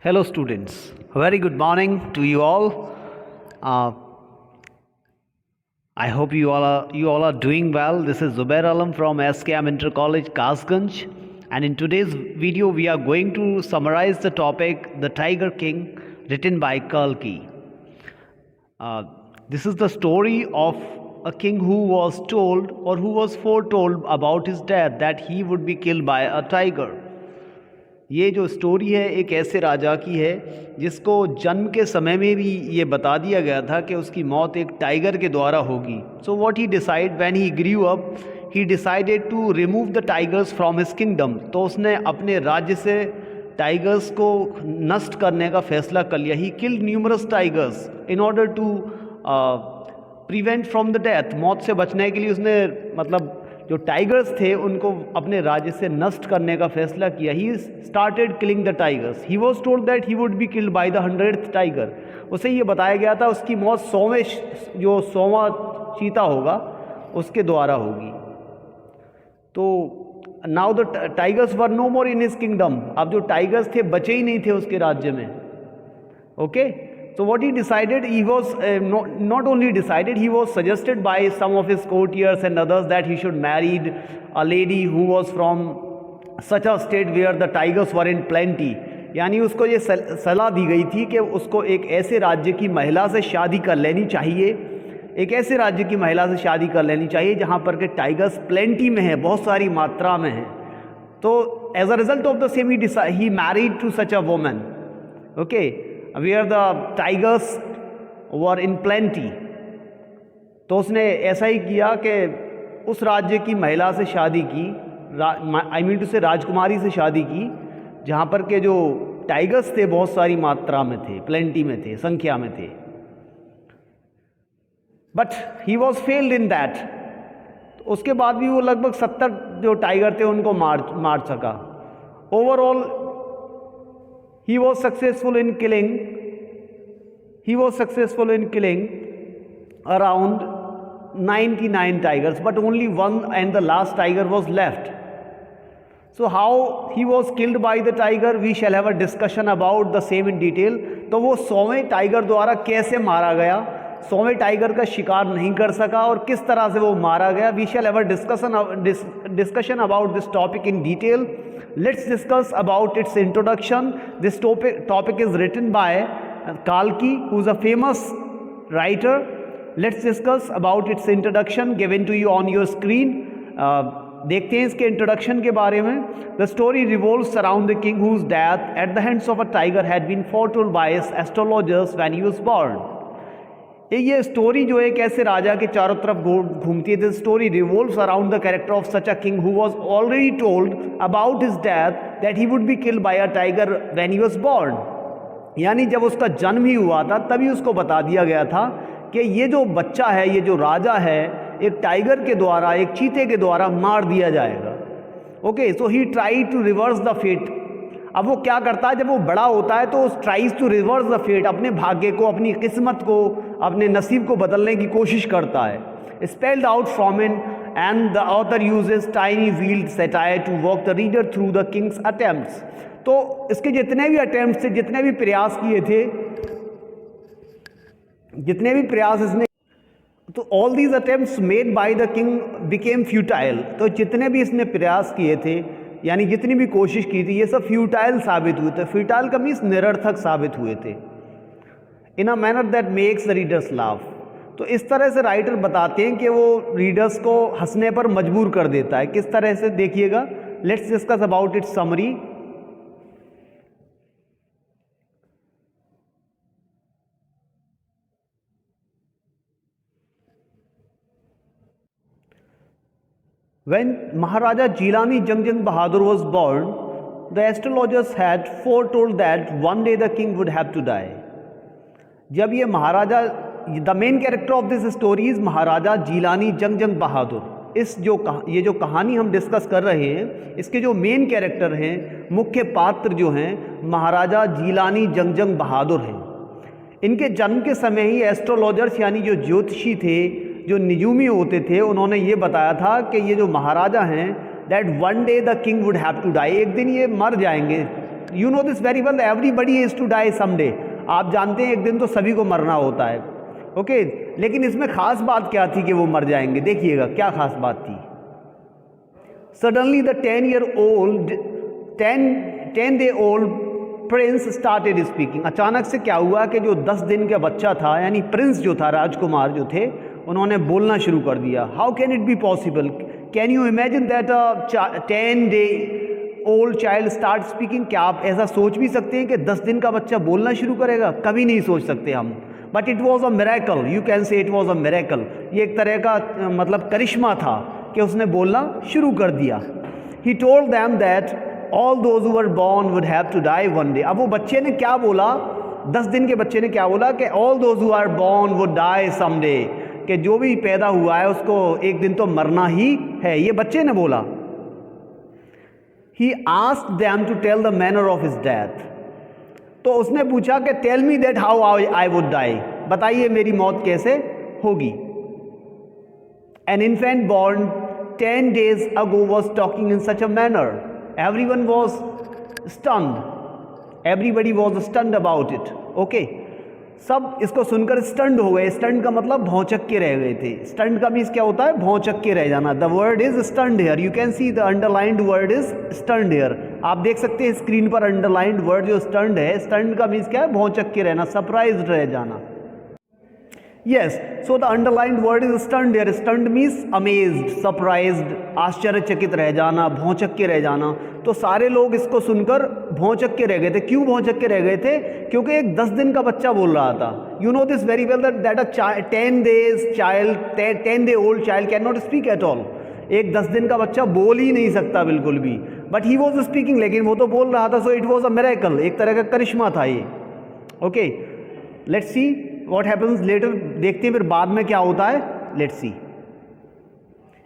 Hello students, very good morning to you all. Uh, I hope you all are doing well. This is Zubair Alam from SKM Inter College, Kasganj, and in today's video we are going to summarize the topic The Tiger King, written by Kalki. This is the story of a king who was told or who was foretold about his death that he would be killed by a tiger. ये जो story है एक ऐसे राजा की है जिसको जन्म के समय में भी ये बता दिया गया था कि उसकी मौत एक टाइगर के द्वारा होगी. So what he decide when he grew up, he decided to remove the tigers from his kingdom. तो उसने अपने राज्य से टाइगर्स को नष्ट करने का फैसला कर लिया. He killed numerous tigers in order to prevent from the death. मौत से बचने के लिए उसने जो टाइगर्स थे उनको अपने राज्य से नष्ट करने का फैसला किया. He started killing the tigers. He was told that he would be killed by the 100th tiger. उसे ये बताया गया था उसकी मौत 100वां चीता होगा उसके द्वारा होगी. तो now the tigers were no more in his kingdom. अब जो टाइगर्स थे बचे ही नहीं थे उसके राज्य में. Okay. So what he decided, he was not only decided, he was suggested by some of his courtiers and others that he should marry a lady who was from such a state where the tigers were in plenty. यानी उसको ये सलाह दी गई थी कि उसको एक ऐसे राज्य की महिला से शादी कर लेनी चाहिए, एक ऐसे राज्य की महिला से शादी कर लेनी चाहिए जहाँ पर के टाइगर्स प्लेंटी में है, बहुत सारी मात्रा में है. तो as a result of the same he married to such a woman. Okay. where the tigers were in plenty. तो उसने ऐसा ही किया कि उस राज्य की महिला से शादी की, आई मीन टू से राजकुमारी से शादी की जहाँ पर के जो टाइगर्स थे बहुत सारी मात्रा में थे, प्लेंटी में थे, संख्या में थे. But he was failed in that. उसके बाद भी वो लगभग 70 जो टाइगर थे उनको मार सका. Overall he was successful in killing around 99 tigers, but only one and the last tiger was left. So how he was killed by the tiger, we shall have a discussion about the same in detail. तो वो 100वें tiger द्वारा कैसे मारा गया, 100वें tiger का शिकार नहीं कर सका और किस तरह से वो मारा गया, we shall have a discussion about this topic in detail. Let's discuss about its introduction. This topic is written by Kalki, who is a famous writer. Let's discuss about its introduction given to you on your screen. देखते हैं इसके introduction के बारे में. The story revolves around the king whose death at the hands of a tiger had been foretold by his astrologers when he was born. ये story जो है एक ऐसे राजा के चारों तरफ घूमती है. This story revolves around the character of such a king who was already told about his death that he would be killed by a tiger when he was born. यानी जब उसका जन्म ही हुआ था तभी उसको बता दिया गया था कि ये जो बच्चा है, ये जो राजा है, एक टाइगर के द्वारा, एक चीते के द्वारा मार दिया जाएगा. Okay. So he try to reverse the fate. अब वो क्या करता है जब वो बड़ा होता है तो tries to reverse the fate, अपने भाग्य को, अपनी किस्मत को, अपने नसीब को बदलने की कोशिश करता है. Spelled out from in and the author uses tiny wheeled satire to walk the reader through the king's attempts. तो इसके जितने भी अटेम्प्ट्स थे, जितने भी प्रयास किए थे, जितने भी प्रयास इसने, तो all these attempts made by the king became futile. तो जितने भी इसने प्रयास किए थे, यानी जितनी भी कोशिश की थी, ये सब फ्यूटाइल साबित हुए थे. फ्यूटाइल का मीन्स निरर्थक साबित हुए थे. In a manner that makes the readers laugh. तो इस तरह से राइटर बताते हैं कि वो रीडर्स को हंसने पर मजबूर कर देता है. किस तरह से देखिएगा. Let's discuss about it's summary. When Maharaja Jilani Jangjang Bahadur was born, the astrologers had foretold that one day the king would have to die. जब ये महाराजा, the main character of this story is महाराजा जीलानी जंगजंग बहादुर. ये जो कहानी हम discuss कर रहे हैं, इसके जो मेन कैरेक्टर हैं, मुख्य पात्र जो हैं, महाराजा जीलानी जंगजंग बहादुर हैं. इनके जन्म के समय ही एस्ट्रोलॉजर्स यानी जो ज्योतिषी थे, जो निजूमी होते थे, उन्होंने ये बताया था कि ये जो महाराजा हैं that one day the king would have to die. एक दिन ये मर जाएंगे, you know this very well, everybody is to die someday. आप जानते हैं एक दिन तो सभी को मरना होता है, ओके लेकिन इसमें खास बात क्या थी कि वो मर जाएंगे? देखिएगा क्या खास बात थी। Suddenly the 10-day-old Prince started speaking. अचानक से क्या हुआ कि जो 10 दिन का बच्चा था, यानी प्रिंस जो था, राजकुमार जो थे, उन्होंने बोलना शुरू कर दिया। How can it be possible? Can you imagine that a 10-day-old child start speaking? क्या आप ऐसा सोच भी सकते हैं कि 10 दिन का बच्चा बोलना शुरू करेगा? कभी नहीं सोच सकते हम। But it was a miracle, you can से इट वॉज अ मिरेकल। ये एक तरह का मतलब करिश्मा था कि उसने बोलना शुरू कर दिया। He told them that all those who were born would have to die one day. अब वो बच्चे ने क्या बोला? 10 दिन के बच्चे ने क्या बोला कि all those who are born would die someday, कि जो भी पैदा हुआ है उसको एक दिन तो मरना ही है। ये बच्चे ने बोला। He asked them to tell the manner of his death. तो उसने पूछा कि tell me that how I would die, बताइए मेरी मौत कैसे होगी। An infant born 10 days ago was talking in such a manner. Everyone was stunned. Everybody was stunned about it. Okay. सब इसको सुनकर स्टंड हो गए। स्टंड का मतलब भौचक के रह गए थे। स्टंड का मीन्स क्या होता है? भौचक के रह जाना। The word is stunned here. You can see the underlined word is stunned here. आप देख सकते हैं स्क्रीन पर अंडरलाइंड वर्ड जो स्टंड है। स्टंड का मीन्स क्या है? भौचक के रहना, सरप्राइज्ड रह जाना। Yes, so the underlined word is stunned here. Stunned means amazed, surprised, आश्चर्यचकित रह जाना, भौंचक के रह जाना। तो सारे लोग इसको सुनकर भौंचक के रह गए थे। क्यों भौंचक के रह गए थे? क्योंकि एक 10 दिन का बच्चा बोल रहा था। You know this very well that a 10-day-old child cannot speak at all. एक 10 दिन का बच्चा बोल ही नहीं सकता बिल्कुल भी। But he was speaking, लेकिन वो तो बोल रहा था। So it was a miracle, एक तरह का करिश्मा था ये। Okay, let's see what happens later। देखते हैं फिर बाद में क्या होता है। Let's see.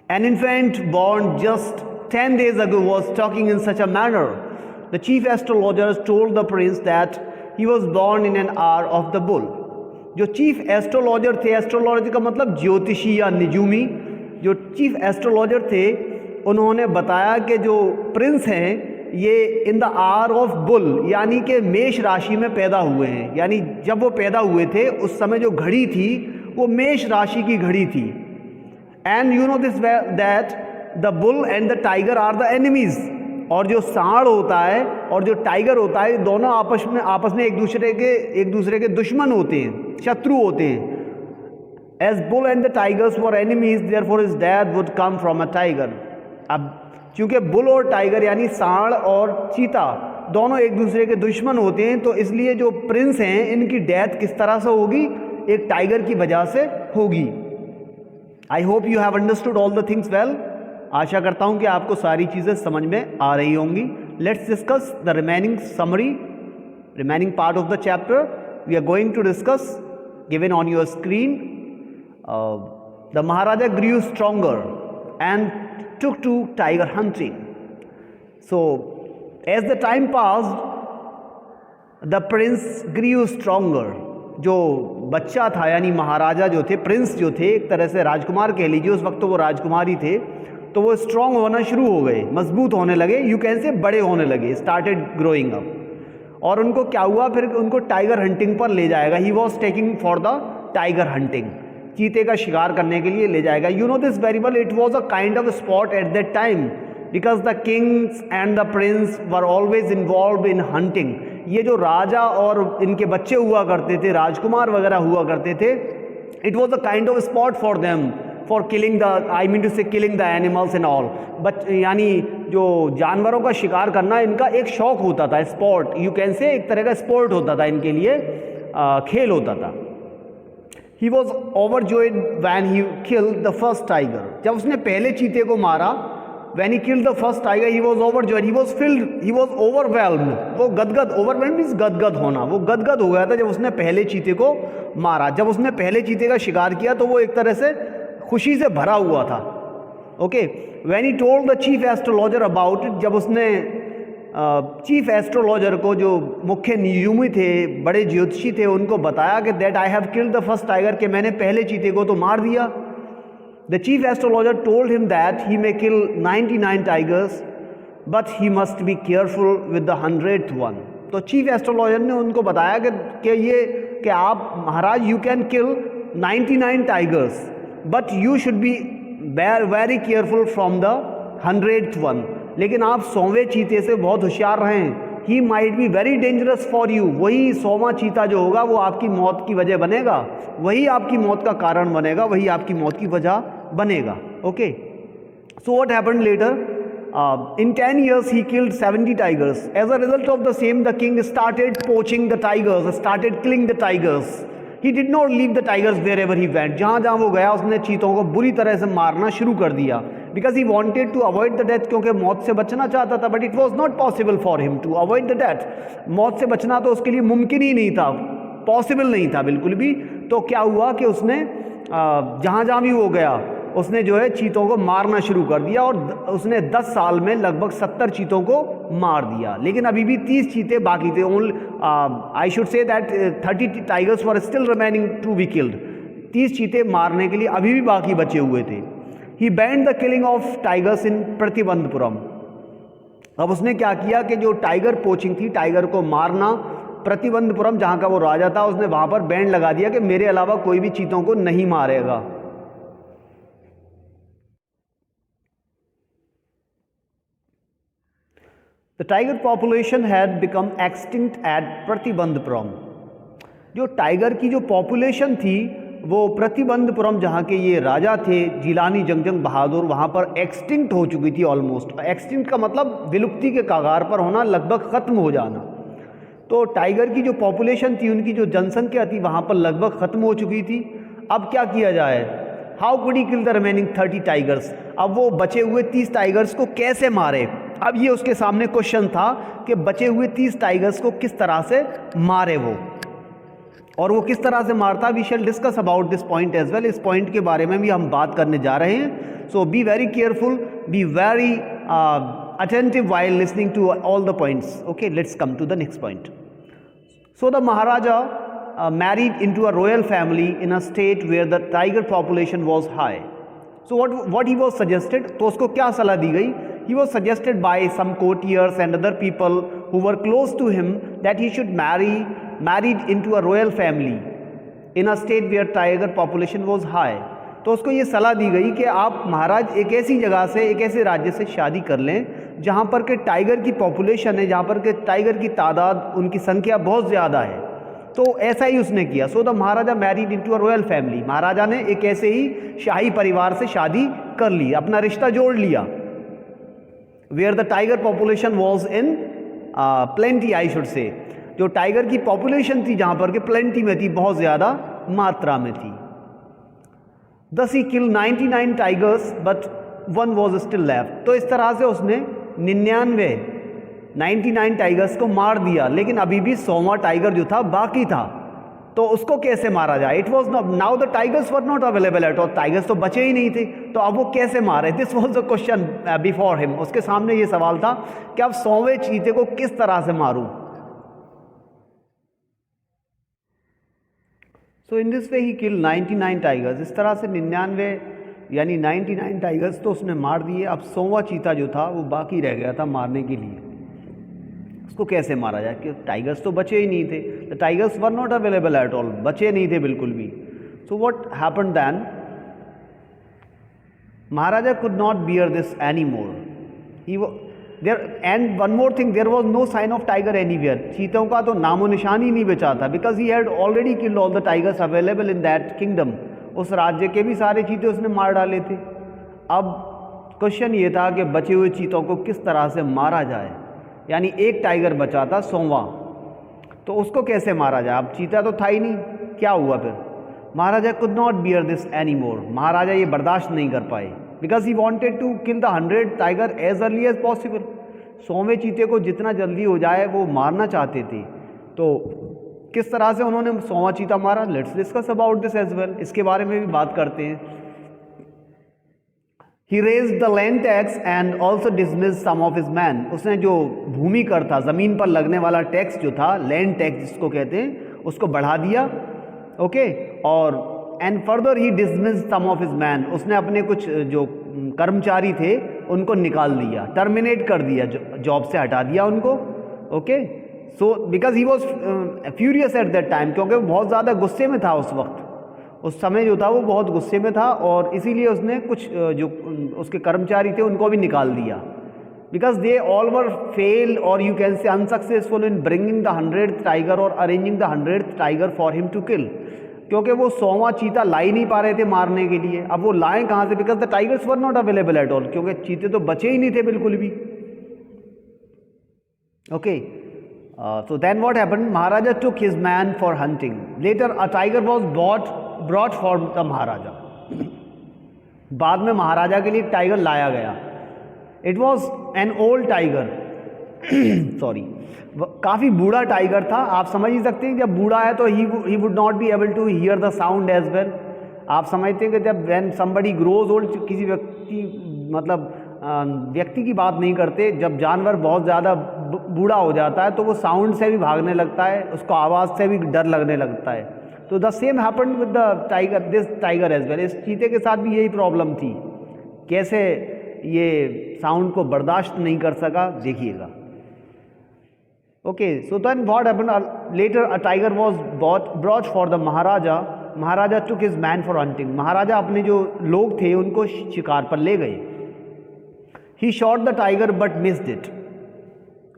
An infant born just 10 days ago was talking in such a manner. The chief astrologers told the prince that he was born in an hour of the bull. जो chief astrologer थे, astrology का मतलब ज्योतिषी या निजूमी, जो chief astrologer थे उन्होंने बताया कि जो प्रिंस हैं ये in the hour of bull, यानी कि मेष राशि में पैदा हुए हैं। यानी जब वो पैदा हुए थे उस समय जो घड़ी थी वो मेष राशि की घड़ी थी। And you know this that the bull and the tiger are the enemies. और जो सांड होता है और जो टाइगर होता है दोनों आपस में एक दूसरे के दुश्मन होते हैं, शत्रु होते हैं। As bull and the tigers were enemies therefore his death would come from a tiger. अब क्योंकि बुल और टाइगर यानी सांड और चीता दोनों एक दूसरे के दुश्मन होते हैं, तो इसलिए जो प्रिंस हैं इनकी डेथ किस तरह से होगी? एक टाइगर की वजह से होगी। I hope you have understood all the things well. आशा करता हूं कि आपको सारी चीज़ें समझ में आ रही होंगी। Let's discuss the remaining summary, remaining part of the chapter. We are going to discuss given on your screen. The Maharaja grew stronger and took to tiger hunting. So as the time passed, the prince grew stronger. जो बच्चा था यानी महाराजा जो थे, Prince जो थे, एक तरह से राजकुमार कह लीजिए, उस वक्त तो वो राजकुमार ही थे, तो वो स्ट्रांग होना शुरू हो गए, मजबूत होने लगे, यू कैन से बड़े होने लगे, स्टार्टेड ग्रोइंग अप। और उनको क्या हुआ? फिर उनको टाइगर हंटिंग पर ले जाएगा। He was taking for the tiger hunting, चीते का शिकार करने के लिए ले जाएगा। You know this very well, it was a kind of spot at that time because the Kings and the Prince were always involve in hunting. ये जो राजा और इनके बच्चे हुआ करते थे, राजकुमार वगैरह हुआ करते थे, it was a kind of spot for them for killing the, I mean to say killing the animals and all. But यानी जो जानवरों का शिकार करना इनका एक शौक होता था, स्पोर्ट, यू कैन से एक तरह का स्पोर्ट होता था इनके लिए, खेल होता था। He was overjoyed when he killed the first tiger. जब उसने पहले चीते को मारा, when he killed the first tiger, he was overjoyed. He was filled, he was overwhelmed. वो गदगद, overwhelmed means गदगद होना, वो गदगद हो गया था जब उसने पहले चीते को मारा। जब उसने पहले चीते का शिकार किया तो वो एक तरह से खुशी से भरा हुआ था। Okay, when he told the chief astrologer about it, जब उसने चीफ एस्ट्रोलॉजर को, जो मुख्य नियुमी थे, बड़े ज्योतिषी थे, उनको बताया कि that I have killed the first tiger, कि मैंने पहले चीते को तो मार दिया। The chief astrologer told him that he may kill 99 tigers but he must be careful with the 100th one. तो चीफ एस्ट्रोलॉजर ने उनको बताया कि आप Maharaj you can kill 99 tigers but you should be very careful from the 100th one. लेकिन आप 100वें चीते से बहुत होशियार रहें, he might be very dangerous for you. वही 100वां चीता जो होगा वो आपकी मौत की वजह बनेगा, वही आपकी मौत का कारण बनेगा, वही आपकी मौत की वजह बनेगा। Okay, so what happened later? In 10 years he killed 70 tigers. As a result of the same, the king started poaching the tigers, started killing the tigers. He did not leave the tigers wherever he went. जहाँ जहाँ वो गया उसने चीतों को बुरी तरह से मारना शुरू कर दिया, because he wanted to avoid the death, क्योंकि मौत से बचना चाहता था, but it was not possible for him to avoid the death. मौत से बचना तो उसके लिए मुमकिन ही नहीं था, पॉसिबल नहीं था बिल्कुल भी। तो क्या हुआ कि उसने जहाँ जहाँ भी वो गया उसने जो है चीतों को मारना शुरू कर दिया, और उसने 10 साल में लगभग 70 चीतों को मार दिया। लेकिन अभी भी 30 चीते बाकी थे। Only I should say that 30 tigers were still remaining to be killed. 30 चीते मारने के लिए अभी भी बाकी बचे हुए थे। He banned the killing of tigers in Pratibandhapuram. अब उसने क्या किया कि जो टाइगर पोचिंग थी, टाइगर को मारना, प्रतिबंधपुरम जहाँ का वो राजा था उसने वहाँ पर बैंड लगा दिया कि मेरे अलावा कोई भी चीतों को नहीं मारेगा। The tiger population had become extinct at Pratibandapuram. जो टाइगर की जो पॉपुलेशन थी वो प्रतिबंधपुरम जहाँ के ये राजा थे जिलानी जंगजंग बहादुर, वहाँ पर एक्सटिंक्ट हो चुकी थी ऑलमोस्ट। एक्सटिंक्ट का मतलब विलुप्ति के कगार पर होना, लगभग ख़त्म हो जाना। तो टाइगर की जो पॉपुलेशन थी, उनकी जो जनसंख्या थी वहाँ पर लगभग ख़त्म हो चुकी थी। अब क्या किया जाए? How could he kill the remaining 30 tigers? अब वो बचे हुए 30 टाइगर्स को कैसे मारे? अब ये उसके सामने क्वेश्चन था कि बचे हुए 30 टाइगर्स को किस तरह से मारे वो, और वो किस तरह से मारता। We shall discuss about this point as well. इस पॉइंट के बारे में भी हम बात करने जा रहे हैं। So be very careful, be very attentive while listening to all the points. Okay, let's come to the next point. So the Maharaja married into a royal family in a state where the tiger population was high. So what he was suggested, तो उसको क्या सलाह दी गई? He was suggested by some courtiers and other people who were close to him that he should married into a royal family in a state where tiger population was high. तो उसको ये सलाह दी गई कि आप महाराज एक ऐसी जगह से, एक ऐसे राज्य से शादी कर लें जहाँ पर के टाइगर की पॉपुलेशन है, जहाँ पर के टाइगर की तादाद, उनकी संख्या बहुत ज़्यादा है। तो ऐसा ही उसने किया। So the Maharaja married into a royal family. Maharaja ने एक ऐसे ही शाही परिवार से शादी कर ली, अपना रिश्ता जोड़ लिया। Where the tiger population was in plenty, I should say, जो टाइगर की पॉपुलेशन थी जहाँ पर के प्लेंटी में थी, बहुत ज़्यादा मात्रा में थी। Thus he killed 99 tigers but one was still left. तो इस तरह से उसने 99 टाइगर्स को मार दिया, लेकिन अभी भी 100वां टाइगर जो था बाकी था। तो उसको कैसे मारा जाए? It was not, now the tigers were not available at all. Tigers तो बचे ही नहीं थे, तो अब वो कैसे मारे? This was the question before him. उसके सामने ये सवाल था कि अब 100वें चीते को किस तरह से मारूं। So in this way he kill 99 tigers. इस तरह से 99 यानी 99 टाइगर्स तो उसने मार दिए। अब 100वां चीता जो था वो बाकी रह गया था मारने के लिए। उसको कैसे मारा जाए? कि टाइगर्स तो बचे ही नहीं थे। The tigers were not available at all, बचे नहीं थे बिल्कुल भी। So what happened then? Maharaja could not bear this any more. And one more thing, there was no sign of tiger anywhere. चीतों का तो नामो निशान ही नहीं बचा था, because he had already killed all the tigers available in that kingdom. उस राज्य के भी सारे चीते उसने मार डाले थे। अब क्वेश्चन ये था कि बचे हुए चीतों को किस तरह से मारा जाए। यानी एक टाइगर बचा था 100वां, तो उसको कैसे मारा जाए? अब चीता तो था ही नहीं। क्या हुआ फिर? Maharaja could not bear this any more. Maharaja ये बर्दाश्त नहीं कर पाए, because he wanted to kill the 100 tiger as early as possible. 100वें चीते को जितना जल्दी हो जाए वो मारना चाहते थे। तो किस तरह से उन्होंने 100वां चीता मारा? Let's discuss about this as well. इसके बारे में भी बात करते हैं। He raised the land tax and also dismissed some of his men. उसने जो भूमि कर था, ज़मीन पर लगने वाला टैक्स जो था, लैंड टैक्स जिसको कहते हैं, उसको बढ़ा दिया। ओके, और and further he dismiss some of his man, उसने अपने कुछ जो कर्मचारी थे उनको निकाल दिया, टर्मिनेट कर दिया, जॉब से हटा दिया उनको। Okay, so because he was furious at that time, क्योंकि वो बहुत ज़्यादा गुस्से में था उस वक्त, उस समय जो था वो बहुत गुस्से में था, और इसीलिए उसने कुछ जो उसके कर्मचारी थे उनको भी निकाल दिया। Because they all were fail और you can say unsuccessful in bringing the 100th tiger और arranging the 100th tiger for him to kill, क्योंकि वो 100वां चीता ला ही नहीं पा रहे थे मारने के लिए। अब वो लाएं कहाँ से, because the tigers were not available at all, क्योंकि चीते तो बचे ही नहीं थे बिल्कुल भी। Okay, so then what happened, Maharaja took his man for hunting. Later a tiger was brought for the Maharaja. बाद में महाराजा के लिए एक टाइगर लाया गया। It was an old tiger, sorry, काफ़ी बूढ़ा टाइगर था। आप समझ ही सकते हैं जब बूढ़ा है तो he would not be able to hear the sound as well. आप समझते हैं कि जब व्हेन समबडी ग्रोज ओल्ड, किसी व्यक्ति की बात नहीं करते, जब जानवर बहुत ज़्यादा बूढ़ा हो जाता है तो वो साउंड से भी भागने लगता है, उसको आवाज़ से भी डर लगने लगता है। तो the same happened with the tiger, this tiger as well. इस चीते के साथ भी यही प्रॉब्लम थी, कैसे ये साउंड को बर्दाश्त नहीं कर सका, देखिएगा। Okay, so then what happened, later a tiger was brought for the Maharaja. Maharaja took his man for hunting, Maharaja अपने जो लोग थे उनको शिकार पर ले गए। He shot the tiger but missed it.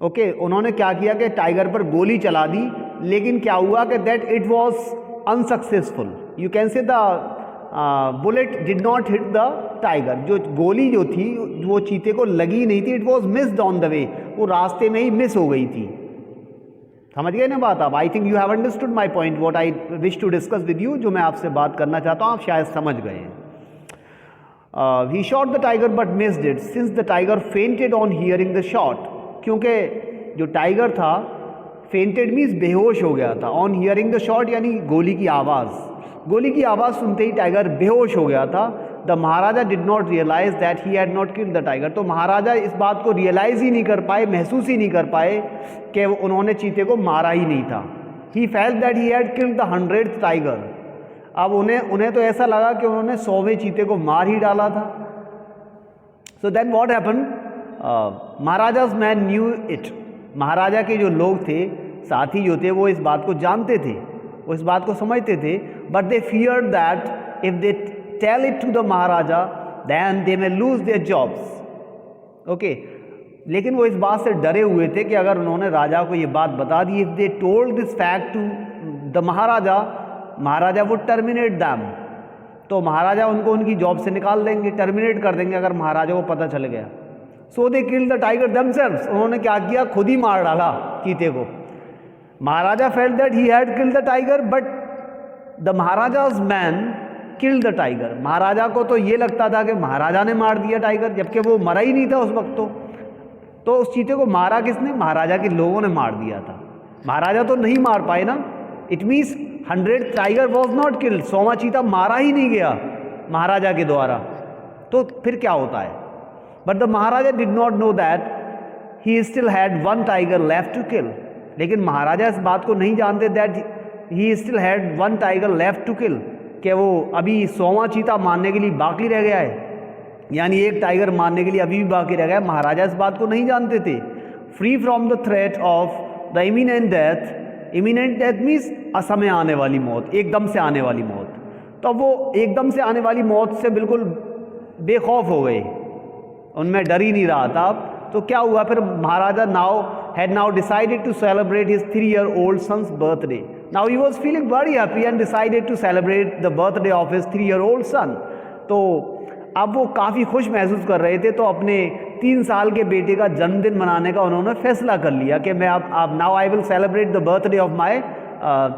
Okay, उन्होंने क्या किया कि टाइगर पर गोली चला दी, लेकिन क्या हुआ कि that it was unsuccessful. You can से the bullet did not hit the tiger, जो गोली जो थी वो चीते को लगी नहीं थी, it was missed on the way, वो रास्ते में ही मिस हो गई थी। समझ गए ना बात आप? I think you have understood my point, what I wish to discuss with you, जो मैं आपसे बात करना चाहता हूँ आप शायद समझ गए हैं। He shot the tiger but missed it since the tiger fainted on hearing the shot, क्योंकि जो टाइगर था fainted means बेहोश हो गया था, on hearing the shot यानी गोली की आवाज़ सुनते ही टाइगर बेहोश हो गया था। The Maharaja did not realize that he had not killed the tiger, तो महाराजा इस बात को रियलाइज़ ही नहीं कर पाए, महसूस ही नहीं कर पाए कि उन्होंने चीते को मारा ही नहीं था। He felt that he had killed the 100th tiger, अब उन्हें तो ऐसा लगा कि उन्होंने 100वें चीते को मार ही डाला था। So then what happened, Maharaja's man knew it, Maharaja के जो लोग थे, साथी जो थे, वो इस बात को जानते थे, वो इस बात को समझते थे, but they fear that if they tell it to the Maharaja then they may lose their jobs. Okay, लेकिन वो इस बात से डरे हुए थे कि अगर उन्होंने राजा को ये बात बता दी, if they told this fact to the Maharaja वो टर्मिनेट दैम, तो महाराजा उनको उनकी जॉब से निकाल देंगे, टर्मिनेट कर देंगे अगर महाराजा को पता चल गया। So they kill the tiger themselves, उन्होंने क्या किया, खुद ही मार डाला चीते को। Maharaja felt that he had killed the tiger but the Maharaja's man killed the tiger, Maharaja को तो ये लगता था कि महाराजा ने मार दिया टाइगर, जबकि वो मरा ही नहीं था उस वक्त। तो उस चीते को मारा किसने, महाराजा के लोगों ने मार दिया था, महाराजा तो नहीं मार पाए ना। It means 100th tiger was not killed, 100वां चीता मारा ही नहीं गया महाराजा के द्वारा। तो फिर क्या होता है, but the Maharaja did not know that he still had 1 tiger left to kill, लेकिन महाराजा इस बात को नहीं जानते that he still had 1 tiger left to kill, कि वो अभी 100वां चीता मारने के लिए बाकी रह गया है, यानी एक टाइगर मारने के लिए अभी भी बाकी रह गया। महाराजा इस बात को नहीं जानते थे। Free from the threat of the imminent death, imminent death means असमय आने वाली मौत, एकदम से आने वाली मौत। तो वो एकदम से आने वाली मौत से बिल्कुल बेखौफ हो गए, उनमें डर ही नहीं रहा था। तो क्या हुआ फिर, महाराजा had now decided to celebrate his 3-year-old son's birthday. Now he was feeling very happy and decided to celebrate the birthday of his 3-year-old son. तो अब वो काफ़ी खुश महसूस कर रहे थे, तो अपने 3 साल के बेटे का जन्मदिन मनाने का उन्होंने फैसला कर लिया कि मैं अब now I will celebrate the birthday of my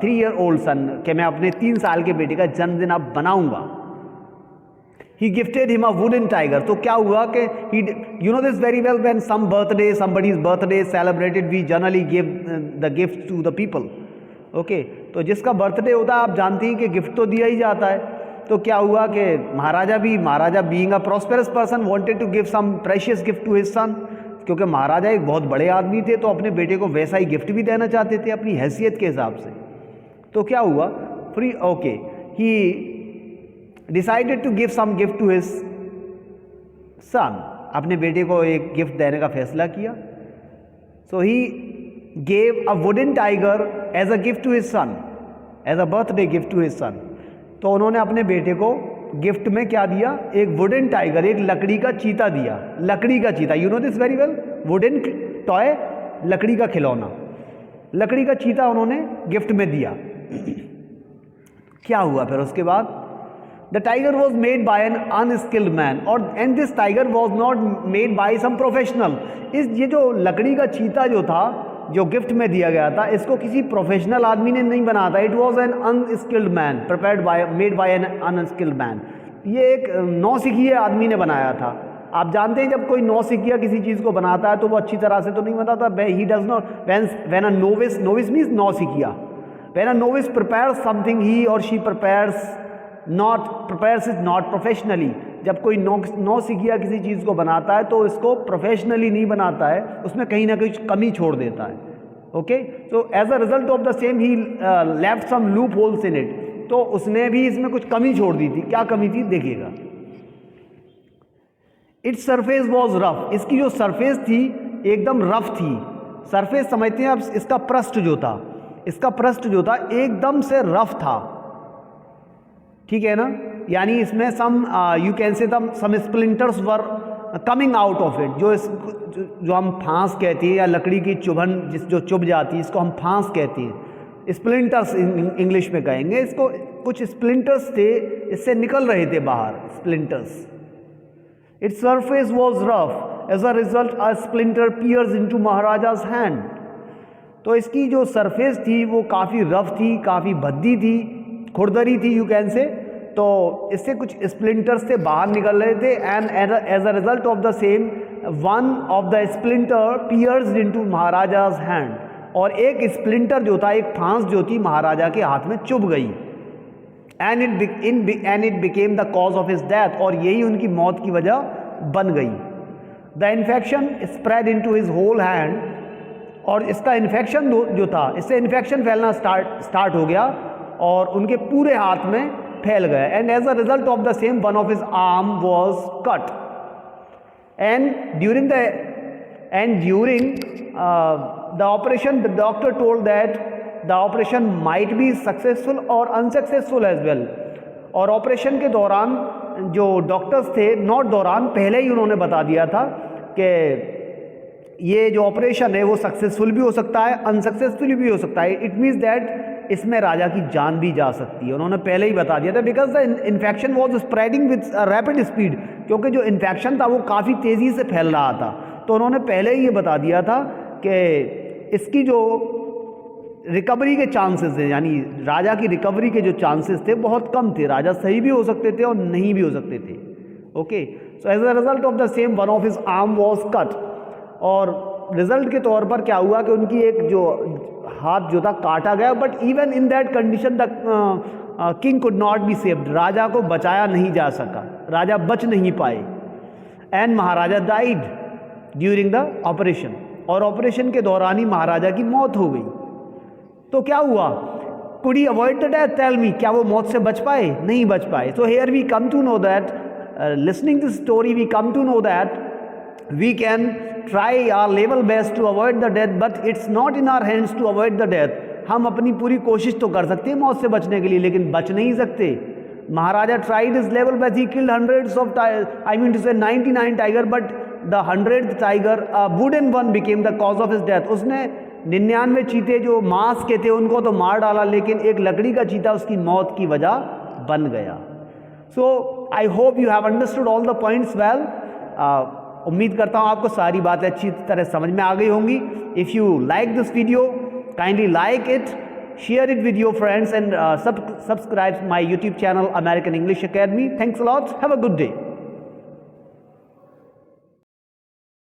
3-year-old सन, कि मैं अपने 3 साल के बेटे का जन्मदिन अब बनाऊंगा। He gifted him a wooden tiger. तो क्या हुआ कि you know this very well, when somebody's birthday is celebrated, we generally give the gift to the people. Okay, तो जिसका बर्थडे होता है आप जानती हैं कि गिफ्ट तो दिया ही जाता है। तो क्या हुआ कि Maharaja being a prosperous person wanted to give some precious gift to his son, क्योंकि महाराजा एक बहुत बड़े आदमी थे, तो अपने बेटे को वैसा ही गिफ्ट भी देना चाहते थे अपनी हैसियत के हिसाब से। तो क्या हुआ, he decided to give some gift to his son, अपने बेटे को एक गिफ्ट देने का फैसला किया. So he gave a wooden tiger as a gift to his son, as a birthday gift to his son. तो उन्होंने अपने बेटे को गिफ्ट में क्या दिया? एक वुडन टाइगर, एक लकड़ी का चीता दिया. लकड़ी का चीता, you know this very well. Wooden toy, लकड़ी का खिलौना, लकड़ी का चीता उन्होंने गिफ्ट में दिया. क्या हुआ फिर उसके बाद? The tiger was made by an unskilled man, और and this tiger was not made by some professional. ये जो लकड़ी का चीता जो था, जो गिफ्ट में दिया गया था, इसको किसी प्रोफेशनल आदमी ने नहीं बनाया था. It was an unskilled man, prepared by, made by an unskilled man. ये एक नौसिखिया आदमी ने बनाया था. आप जानते हैं जब कोई नौसिखिया किसी चीज़ को बनाता है तो वो अच्छी तरह से तो नहीं बनाता. He does not, when a novice, novice means नौसिखिया, when a novice prepares something, he और she prepares is not professionally. जब कोई नौसिखिया किसी चीज़ को बनाता है तो इसको प्रोफेशनली नहीं बनाता है, उसमें कहीं ना कहीं कमी छोड़ देता है. Okay, so as a result of the same he left some loopholes in it. तो उसने भी इसमें कुछ कमी छोड़ दी थी. क्या कमी थी देखिएगा. इट्स सरफेस वॉज रफ, इसकी जो सरफेस थी एकदम रफ थी. सरफेस समझते हैं अब, इसका पृष्ठ जो था, इसका पृष्ठ जो था एकदम से रफ था. ठीक है ना, यानी इसमें सम you can say some splinters were coming out of it. जो हम फांस कहते हैं, या लकड़ी की चुभन जो चुभ जाती है, इसको हम फांस कहते हैं. स्प्लिंटर्स इंग्लिश में कहेंगे इसको. कुछ स्प्लिंटर्स थे, इससे निकल रहे थे बाहर splinters. Its surface was rough, as a result a splinter pierce into Maharaja's hand. तो इसकी जो सरफेस थी वो काफ़ी रफ थी, काफ़ी भद्दी थी, खुरदरी थी यू कैन से. तो इससे कुछ स्प्लिंटर्स से बाहर निकल रहे थे. And as a result of the same one of the splinter pierce into Maharaja's hand. और एक स्प्लिंटर जो था, एक फांस जो थी, महाराजा के हाथ में चुभ गई. And it became the cause of his death, और यही उनकी मौत की वजह बन गई. The infection spread into his whole hand, और इसका इन्फेक्शन जो था, इससे इन्फेक्शन फैलना स्टार्ट हो गया और उनके पूरे हाथ में फैल गया. And as a result of the same one of his arm was cut. And during the operation the doctor told that the operation might be successful और अनसक्सेसफुल एज वेल. और ऑपरेशन के दौरान जो डॉक्टर्स थे, not दौरान, पहले ही उन्होंने बता दिया था कि ये जो ऑपरेशन है वो सक्सेसफुल भी हो सकता है, अनसक्सेसफुल भी हो सकता है. इट मीन्स दैट इसमें राजा की जान भी जा सकती है. उन्होंने पहले ही बता दिया था. Because the infection was spreading with rapid speed, क्योंकि जो इन्फेक्शन था वो काफ़ी तेज़ी से फैल रहा था. तो उन्होंने पहले ही ये बता दिया था कि इसकी जो रिकवरी के चांसेस हैं, यानी राजा की रिकवरी के जो चांसेस थे बहुत कम थे. राजा सही भी हो सकते थे और नहीं भी हो सकते थे. Okay, so as a result of the same one of his arm was cut. और रिजल्ट के तौर पर क्या हुआ कि उनकी एक जो हाथ जो था काटा गया. But even in that condition the king could not be saved. राजा को बचाया नहीं जा सका, राजा बच नहीं पाए. And Maharaja died during the operation, और ऑपरेशन के दौरान ही महाराजा की मौत हो गई. तो क्या हुआ? Could he avoid the death? Tell me, क्या वो मौत से बच पाए? नहीं बच पाए. So here we come to know that, listening this story we come to know that we can try our level best to avoid the death, but it's not in our hands to avoid the death. हम अपनी पूरी कोशिश तो कर सकते हैं मौत से बचने के लिए, लेकिन बच नहीं सकते. महाराजा tried his level best. He killed hundreds of I mean to say 99 tiger, but the 100th tiger, a wooden one, became the cause of his death. उसने 99 चीते जो मांस के थे उनको तो मार डाला, लेकिन एक लकड़ी का चीता उसकी मौत की वजह बन गया. So I hope you have understood all the points well. उम्मीद करता हूँ आपको सारी बातें अच्छी तरह समझ में आ गई होंगी. If you like this video, kindly like it, share it with your friends, and subscribe my YouTube channel American English Academy. Thanks a lot. Have a good day.